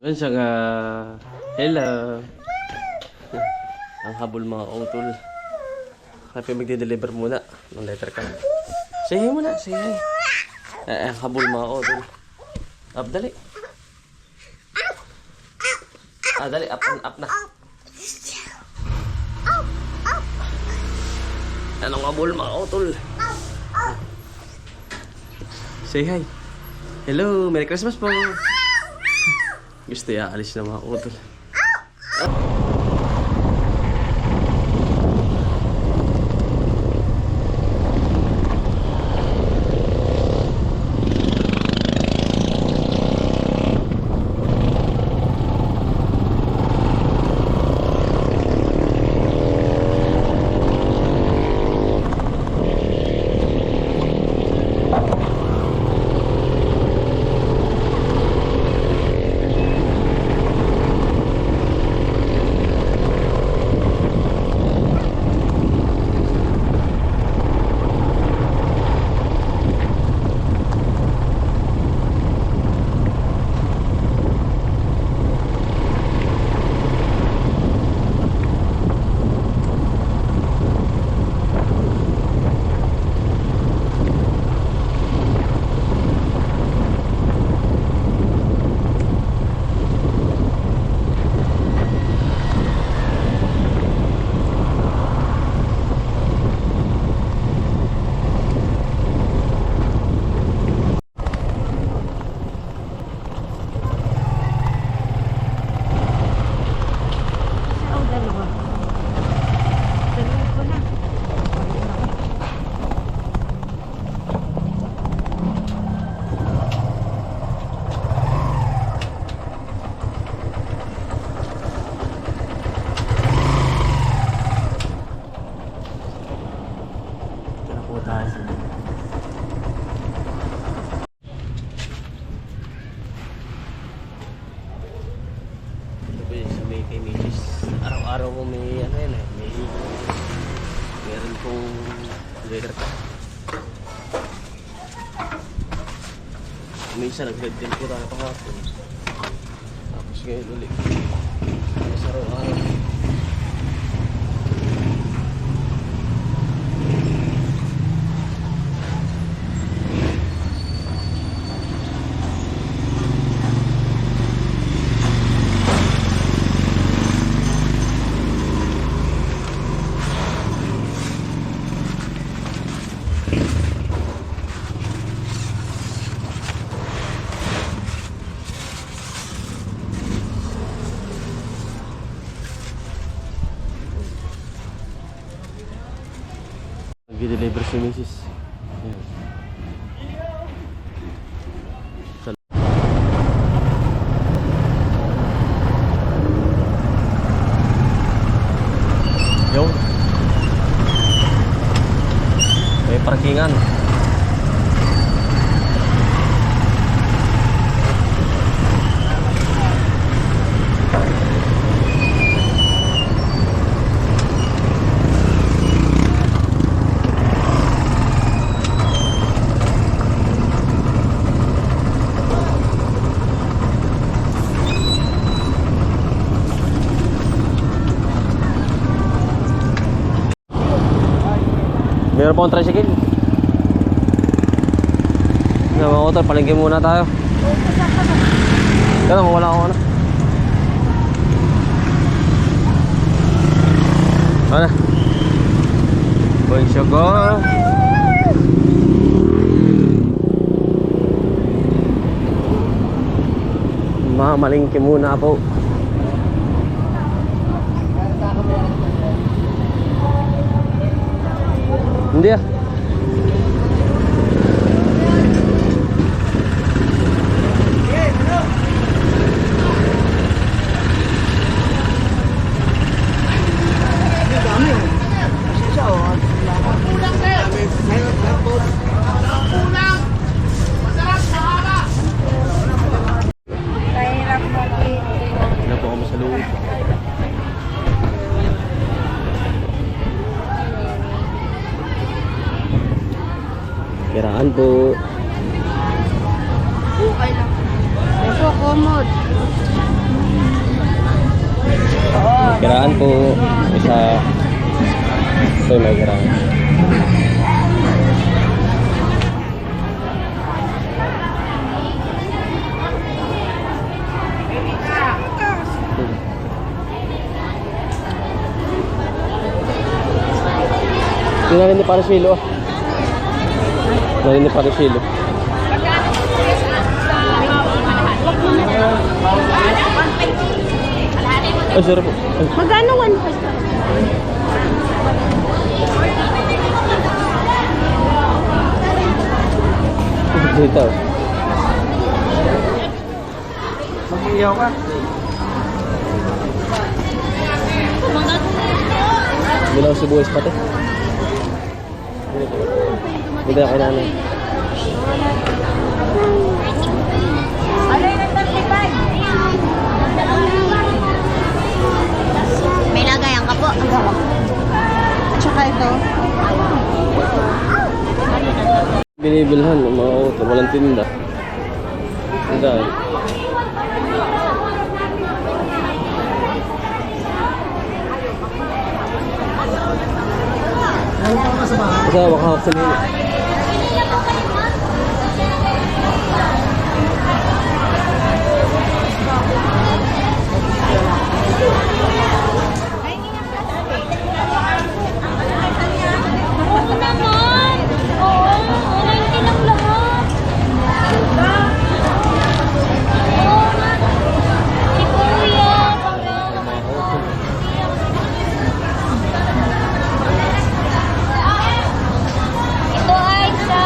Yun siya nga. Hello. Ang habol mga utol. Kaya magde-deliver muna ng letter ka. Say hi muna, say hi. Ang habol mga utol. Up, dali. Dali, up na. Anong habol mga utol? Say hi. Hello, Merry Christmas po. Gusto ya, alis na mga utol. Kay Mrs. Araw-araw mo may ano yan eh, meron kong letter ka. Minsan nag-head din ko tayo kahapon. Tapos ngayon ulit. Tapos araw-araw. Nag-deliver si Mrs. Ayan. Yung may parkingan. Meron pa akong tricycle. Mga motor, palengke muna tayo. Kaya lang, wala akong ano. Ano? Bonjour. Mamalingke muna po. Hindi ah. Ano po kami sa loob? Kiraan po. Okay lang. Ito, komod. kiraan po. Isa. Ito yung may kiraan. Hindi na rin ni Parasilo. Hindi ni Parasilo. Ay, sorry po. Ay. Magkano 1? Dito. Mag-iyaw ka. Bilang sibuyas pati. Hindi na kailangan. May lagayan ka po. Tsaka ito. Binibilhan ng mga auto, walang tinda. Tinda. Kasi makahap sa nila. Oo naman. Oo, 90 lang lahat. Oo nga. Si Kuya. Ito ay sa...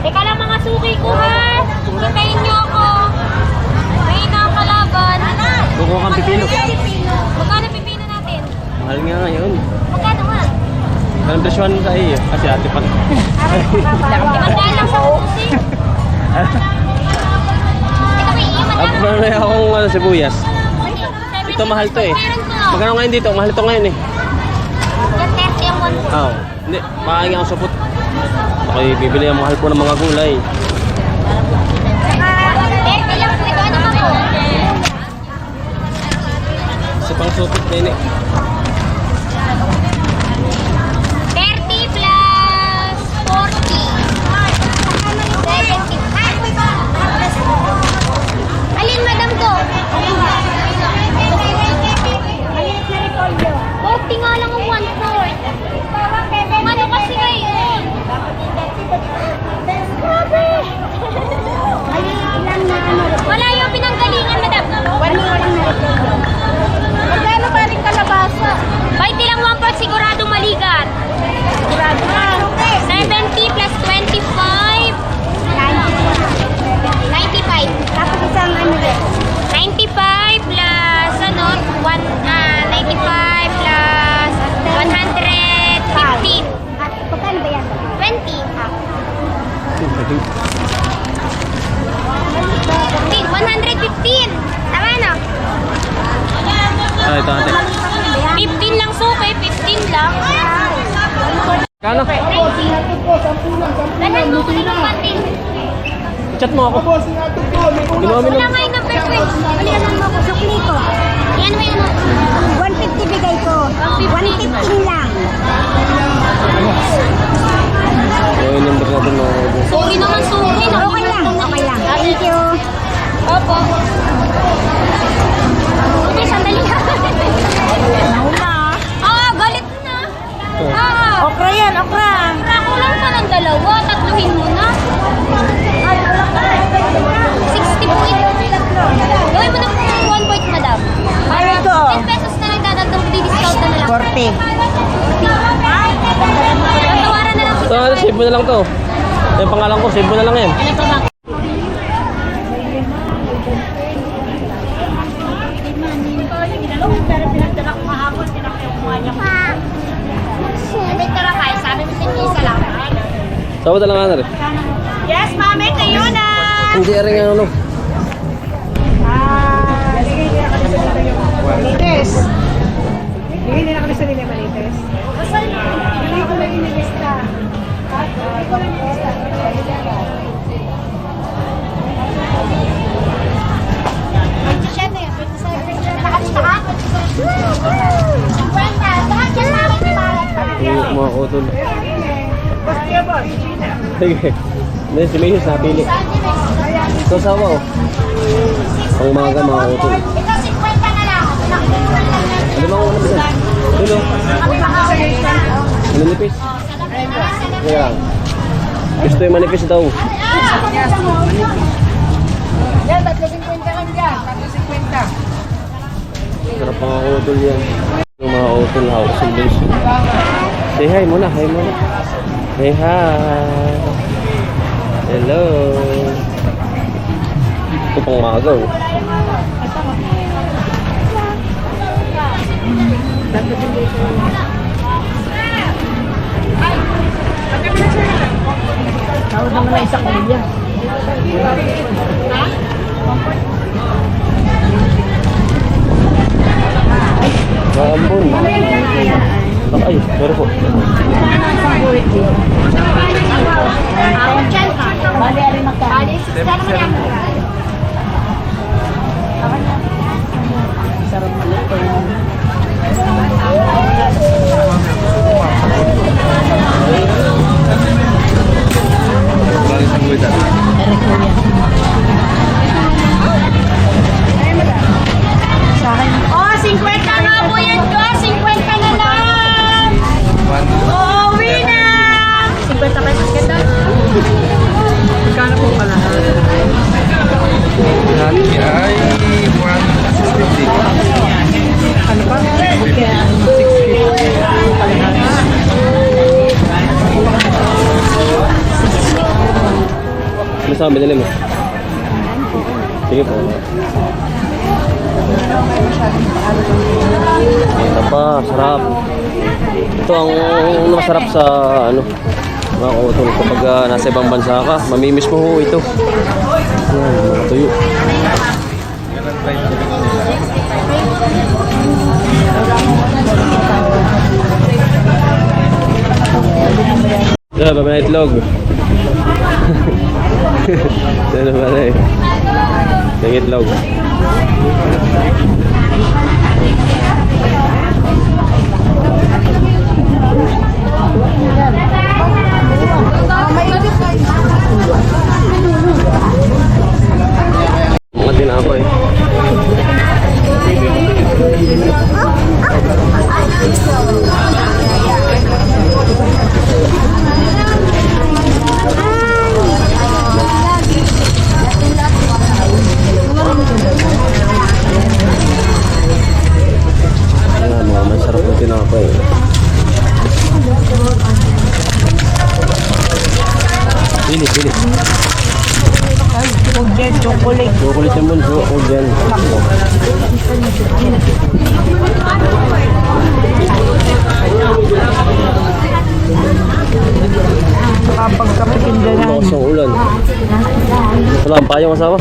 Teka lang mga suki ko ha. Hintayin niyo ako. May nakakalaban. Kukuha kang pipino. Magkano pipino natin? Mahal nga ngayon. Magkano nga? Anong presyon sa iyo? Kasi ate pa. Magkano lang sa susi? Teka may iyo magkano? Meron na akong sibuyas. Ito mahal to eh. Magkano ngayon dito? Mahal ito ngayon eh. Yan 30 ang 1. Oo. Hindi, makahingi ako supot. Okay, bibili ang mahal po ng mga gulay. Saka 30 lang po ito. Ano ba po? Isa pang supot din eh. 30 plus 40. 70. Alin madam ko? 40 nga lang ang 1/4. Ano kasi ngayon? Grabe! Wala yung pinanggalingan, madam. Magkano pa rin kalabasa? 20 lang 1/4, siguradong maligat. Sigurado na. 70 plus 25. 95. Tapos isang ano rin? 95 plus ano? 95 plus 115. Pagkano ba yan? 20. 115. Tama no? Ah, ito ate. 15 lang suki, 15 lang. Kano? Danan mo ko ng pati. Chat mo ako. Ginawa mo Wala lang. nga yung number ko eh. Alianan mo ko, sukli ko. Yan mo yun. 150 bigay ko. 115 lang. Yung number natin mga kaibigan. Sorry naman, sorry. Okay lang. Okay lang. Thank you. Opo. Okay, sandali. Nauma. Oo, galit na. Oo. Okra yan, okra. Ako lang pa ng dalawa. Tatluhin mo na. 60 po ito. Gawin mo na po 1 point, madam. Ano ito? 10 pesos na lang dadagdag. Di-discount na lang. 40. Tatawaran na lang. Ito ate, save mo na lang to. Yung pangalan ko, save mo na lang yan. Ano pa ba? Sabi tara kayo, sabi mo sa isa lang. Sawa na lang nga na rin. Yes, mami, kayo na. Hindi rin ang ano. Malites. Bigay nila kami sa nila malites. Hindi ko na inilista. Hindi ko na inilista. Yung mga utol. Sige. Hindi, si Macy's napili. Ito sawa oh. Pang umaga mga utol. Ito 50 na lang. Ano ba ang ano ba? Dulo. Manipis. Kaya. Gusto yung manipis daw. Yan, 350 lang dyan. 350. Sarap mga utol yan. Yung mga utol hawak sa bus. Say hi muna, hi muna. Say hi. Hello. Ito pang magaw. Tawag naman na isang kuya. Maambon. Ay, pero po. Bali, alin magkano? Bali, 60 naman yan. Sarap maluto. Sa akin, Oh, 50 nga po yan ko. 50 na lang. Oh, winner! 50 pesos ka doon. magkano po pala? Hati ay 150. Ano pa? Okay. 650. Ano sa amin nila mo? Sige po. Ito pa, sarap. Ito ang masarap sa ano, mga utol. Kapag nasa ibang bansa ka, mamimiss mo ho ito. Yan, mga tuyo. Yeah, baba na itlog. Ano ba na eh? Yung itlog. Mga tinapay. Ayan, mga masarap na tinapay. Pili, pili. Chocolate, chocolate. Chocolate yung bunso. O dyan. Kapag kapitin Lakas ng ulan. Wala ang payong asawa.